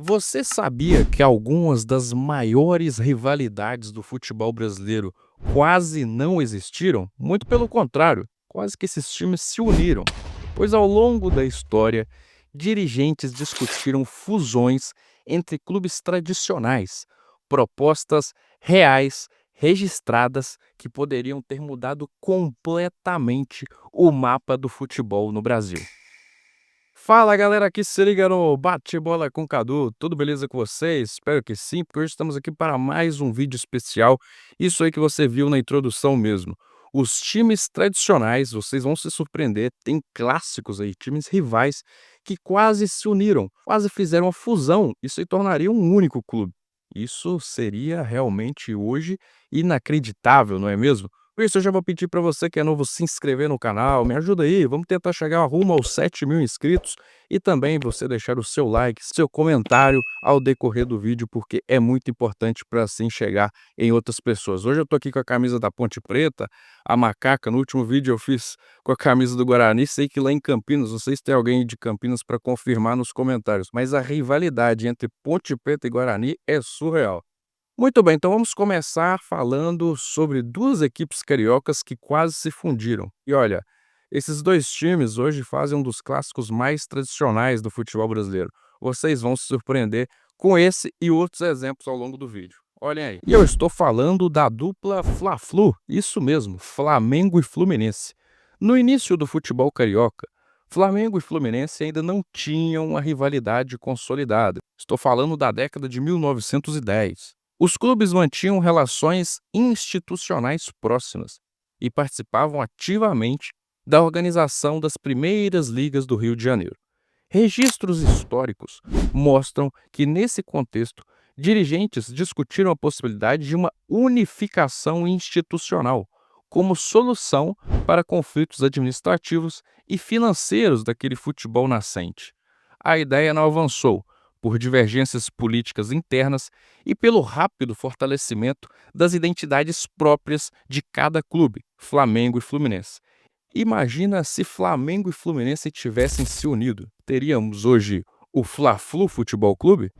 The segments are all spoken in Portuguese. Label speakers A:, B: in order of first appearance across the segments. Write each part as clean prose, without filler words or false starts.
A: Você sabia que algumas das maiores rivalidades do futebol brasileiro quase não existiram? Muito pelo contrário, quase que esses times se uniram. Pois ao longo da história, dirigentes discutiram fusões entre clubes tradicionais, propostas reais, registradas, que poderiam ter mudado completamente o mapa do futebol no Brasil. Fala galera, aqui se liga no Bate-Bola com Cadu, tudo beleza com vocês? Espero que sim, porque hoje estamos aqui para mais um vídeo especial, isso aí que você viu na introdução mesmo. Os times tradicionais, vocês vão se surpreender, tem clássicos aí, times rivais que quase se uniram, quase fizeram uma fusão e se tornaria um único clube. Isso seria realmente hoje inacreditável, não é mesmo? Por isso eu já vou pedir para você que é novo se inscrever no canal, me ajuda aí, vamos tentar chegar rumo aos 7.000 inscritos e também você deixar o seu like, seu comentário ao decorrer do vídeo, porque é muito importante para assim chegar em outras pessoas. Hoje eu tô aqui com a camisa da Ponte Preta, a macaca, no último vídeo eu fiz com a camisa do Guarani, sei que lá em Campinas, vocês têm alguém de Campinas para confirmar nos comentários, mas a rivalidade entre Ponte Preta e Guarani é surreal. Muito bem, então vamos começar falando sobre duas equipes cariocas que quase se fundiram. E olha, esses dois times hoje fazem um dos clássicos mais tradicionais do futebol brasileiro. Vocês vão se surpreender com esse e outros exemplos ao longo do vídeo. Olhem aí. E eu estou falando da dupla Fla-Flu, isso mesmo, Flamengo e Fluminense. No início do futebol carioca, Flamengo e Fluminense ainda não tinham uma rivalidade consolidada. Estou falando da década de 1910. Os clubes mantinham relações institucionais próximas e participavam ativamente da organização das primeiras ligas do Rio de Janeiro. Registros históricos mostram que, nesse contexto, dirigentes discutiram a possibilidade de uma unificação institucional como solução para conflitos administrativos e financeiros daquele futebol nascente. A ideia não avançou por divergências políticas internas e pelo rápido fortalecimento das identidades próprias de cada clube, Flamengo e Fluminense. Imagina se Flamengo e Fluminense tivessem se unido. Teríamos hoje o Fla-Flu Futebol Clube?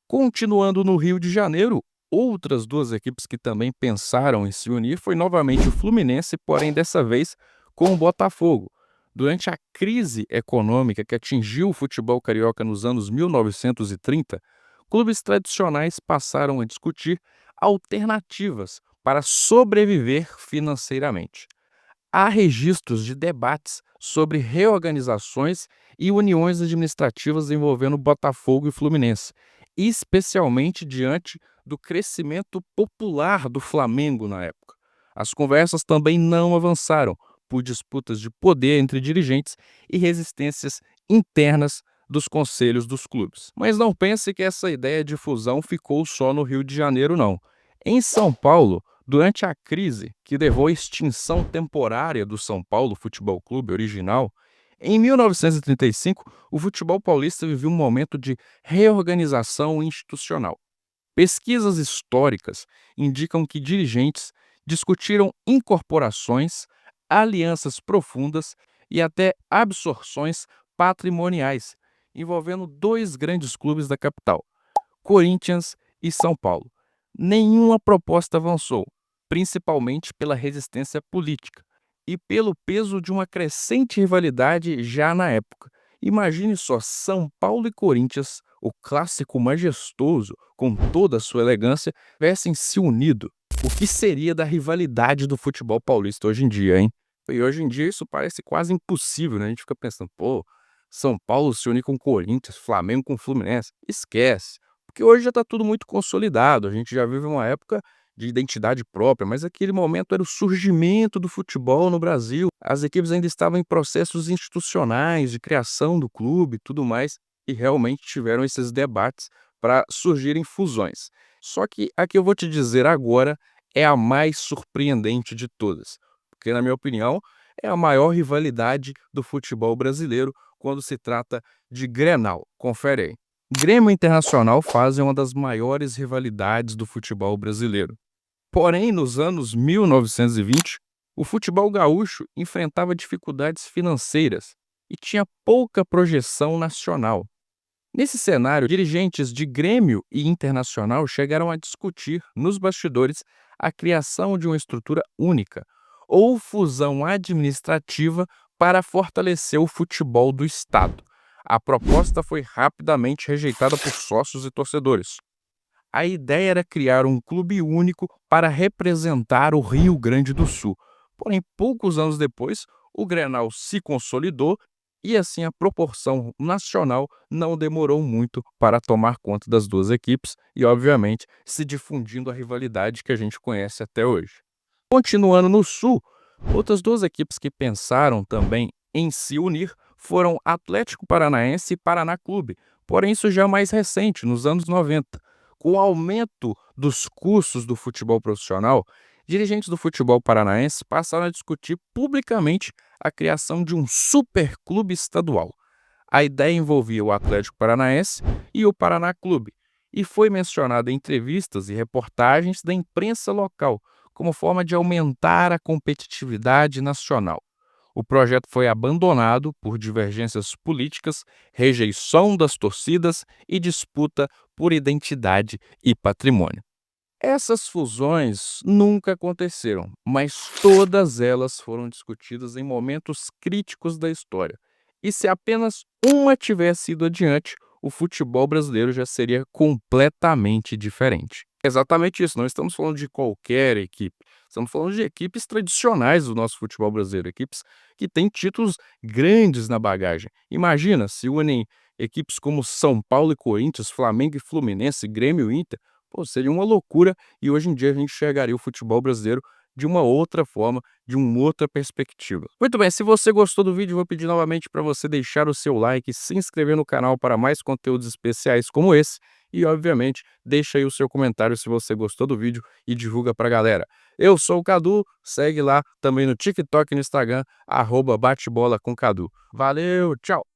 A: Continuando no Rio de Janeiro, outras duas equipes que também pensaram em se unir foi novamente o Fluminense, porém dessa vez com o Botafogo. Durante a crise econômica que atingiu o futebol carioca nos anos 1930, clubes tradicionais passaram a discutir alternativas para sobreviver financeiramente. Há registros de debates sobre reorganizações e uniões administrativas envolvendo Botafogo e Fluminense, especialmente diante do crescimento popular do Flamengo na época. As conversas também não avançaram por disputas de poder entre dirigentes e resistências internas dos conselhos dos clubes. Mas não pense que essa ideia de fusão ficou só no Rio de Janeiro, não. Em São Paulo, durante a crise que levou à extinção temporária do São Paulo Futebol Clube original, em 1935, o futebol paulista viveu um momento de reorganização institucional. Pesquisas históricas indicam que dirigentes discutiram incorporações, alianças profundas e até absorções patrimoniais, envolvendo dois grandes clubes da capital, Corinthians e São Paulo. Nenhuma proposta avançou, principalmente pela resistência política e pelo peso de uma crescente rivalidade já na época. Imagine só São Paulo e Corinthians, o clássico majestoso, com toda a sua elegância, tivessem se unido. O que seria da rivalidade do futebol paulista hoje em dia, hein? E hoje em dia isso parece quase impossível, né? A gente fica pensando, pô, São Paulo se unir com Corinthians, Flamengo com Fluminense. Esquece. Porque hoje já está tudo muito consolidado, a gente já vive uma época de identidade própria, mas aquele momento era o surgimento do futebol no Brasil. As equipes ainda estavam em processos institucionais de criação do clube e tudo mais, e realmente tiveram esses debates para surgirem fusões. Só que a que eu vou te dizer agora é a mais surpreendente de todas, porque, na minha opinião, é a maior rivalidade do futebol brasileiro quando se trata de Grenal. Confere aí. Grêmio e Internacional fazem uma das maiores rivalidades do futebol brasileiro. Porém, nos anos 1920, o futebol gaúcho enfrentava dificuldades financeiras e tinha pouca projeção nacional. Nesse cenário, dirigentes de Grêmio e Internacional chegaram a discutir, nos bastidores, a criação de uma estrutura única ou fusão administrativa para fortalecer o futebol do estado. A proposta foi rapidamente rejeitada por sócios e torcedores. A ideia era criar um clube único para representar o Rio Grande do Sul. Porém, poucos anos depois, o Grenal se consolidou e assim a proporção nacional não demorou muito para tomar conta das duas equipes e, obviamente, se difundindo a rivalidade que a gente conhece até hoje. Continuando no Sul, outras duas equipes que pensaram também em se unir foram Atlético Paranaense e Paraná Clube, porém isso já é mais recente, nos anos 90. Com o aumento dos custos do futebol profissional, dirigentes do futebol paranaense passaram a discutir publicamente a criação de um superclube estadual. A ideia envolvia o Atlético Paranaense e o Paraná Clube, e foi mencionada em entrevistas e reportagens da imprensa local, como forma de aumentar a competitividade nacional. O projeto foi abandonado por divergências políticas, rejeição das torcidas e disputa por identidade e patrimônio. Essas fusões nunca aconteceram, mas todas elas foram discutidas em momentos críticos da história. E se apenas uma tivesse ido adiante, o futebol brasileiro já seria completamente diferente. Exatamente isso, não estamos falando de qualquer equipe, estamos falando de equipes tradicionais do nosso futebol brasileiro, equipes que têm títulos grandes na bagagem. Imagina se unem equipes como São Paulo e Corinthians, Flamengo e Fluminense, Grêmio e Inter. Pô, seria uma loucura e hoje em dia a gente enxergaria o futebol brasileiro de uma outra forma, de uma outra perspectiva. Muito bem, se você gostou do vídeo, vou pedir novamente para você deixar o seu like, se inscrever no canal para mais conteúdos especiais como esse e, obviamente, deixa aí o seu comentário se você gostou do vídeo e divulga para a galera. Eu sou o Cadu, segue lá também no TikTok e no Instagram, @batebola com Cadu. Valeu, tchau!